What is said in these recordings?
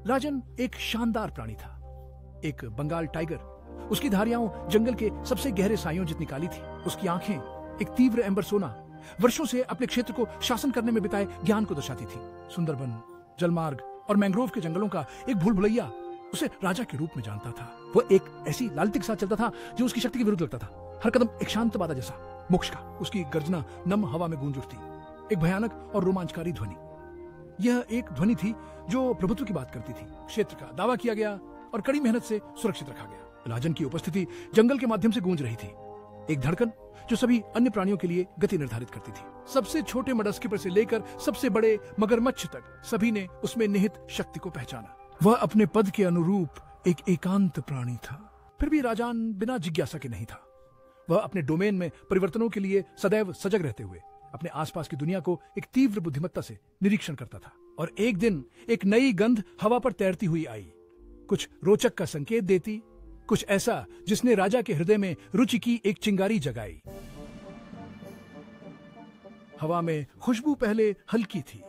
राजन एक शानदार प्राणी था, एक बंगाल टाइगर। उसकी धारियां जंगल के सबसे गहरे सायों जितनी काली थी। उसकी आंखें एक तीव्र एम्बर सोना वर्षों से अपने क्षेत्र को शासन करने में बिताए ज्ञान को दर्शाती थी। सुंदरबन, जलमार्ग और मैंग्रोव के जंगलों का एक भूल भुलैया उसे राजा के रूप में जानता था। वह एक ऐसी लालती के साथ चलता था जो उसकी शक्ति के विरुद्ध लगता था। हर कदम एक शांत बाधा जैसा, मोक्ष का। उसकी गर्जना नम हवा में गूंज उठती, एक भयानक और रोमांचकारी ध्वनि। यह एक ध्वनि थी जो प्रभुत्व की बात करती थी। क्षेत्र का दावा किया गया और कड़ी मेहनत से सुरक्षित रखा गया। राजन की उपस्थिति जंगल के माध्यम से गूंज रही थी, एक धड़कन जो सभी अन्य प्राणियों के लिए गति निर्धारित करती थी। सबसे छोटे मडस्किपर से लेकर सबसे बड़े मगरमच्छ तक सभी ने उसमें निहित शक्ति को पहचाना। वह अपने पद के अनुरूप एक एकांत प्राणी था। फिर भी राजान बिना जिज्ञासा के नहीं था। वह अपने डोमेन में परिवर्तनों के लिए सदैव सजग रहते हुए अपने आसपास की दुनिया को एक तीव्र बुद्धिमत्ता से निरीक्षण करता था। और एक दिन एक नई गंध हवा पर तैरती हुई आई, कुछ रोचक का संकेत देती, कुछ ऐसा जिसने राजा के हृदय में रुचि की एक चिंगारी जगाई। हवा में खुशबू पहले हल्की थी।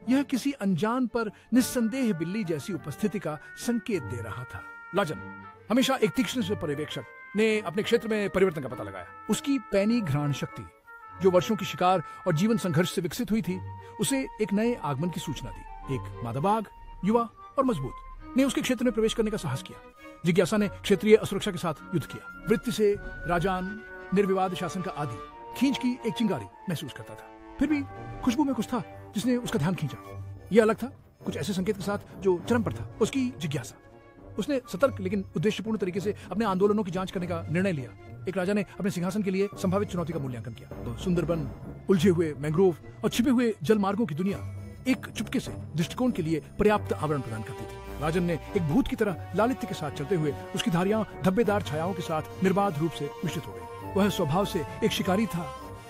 यह किसी अनजान पर निस्संदेह बिल्ली जैसी उपस्थिति का संकेत दे रहा था। राजन, हमेशा एक तीक्ष्ण पर्यवेक्षक, ने अपने क्षेत्र में परिवर्तन का पता लगाया। उसकी पैनी घ्राण शक्ति, जो वर्षों की शिकार और जीवन संघर्ष से विकसित हुई थी, उसे एक नए आगमन की सूचना दी। एक मादाबाग, युवा और मजबूत, ने उसके क्षेत्र में प्रवेश करने का साहस किया। जिज्ञासा ने क्षेत्रीय असुरक्षा के साथ युद्ध किया। वृत्ति से राजान निर्विवाद शासन का आदि, खींच की एक चिंगारी महसूस करता था। फिर भी खुशबू में कुछ था जिसने उसका ध्यान खींचा। यह अलग था, कुछ ऐसे संकेत के साथ जो चरम पर था। उसकी जिज्ञासा। उसने सतर्क लेकिन उद्देश्यपूर्ण तरीके से अपने आंदोलनों की जांच करने का निर्णय लिया। एक राजा ने अपने सिंहासन के लिए संभावित चुनौती का मूल्यांकन किया। तो सुंदरबन, उलझे हुए मैंग्रोव और छिपे हुए जल मार्गों की दुनिया एक चुपके से दृष्टिकोण के लिए पर्याप्त आवरण प्रदान करती थी। राजन ने एक भूत की तरह लालित्य के साथ चलते हुए उसकी धारियां धब्बेदार छायाओं के साथ निर्बाध रूप से मिश्रित हो गई। वह स्वभाव से एक शिकारी था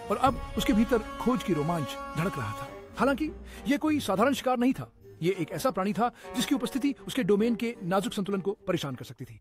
और अब उसके भीतर खोज की रोमांच धड़क रहा था। हालांकि यह कोई साधारण शिकार नहीं था। यह एक ऐसा प्राणी था जिसकी उपस्थिति उसके डोमेन के नाजुक संतुलन को परेशान कर सकती थी।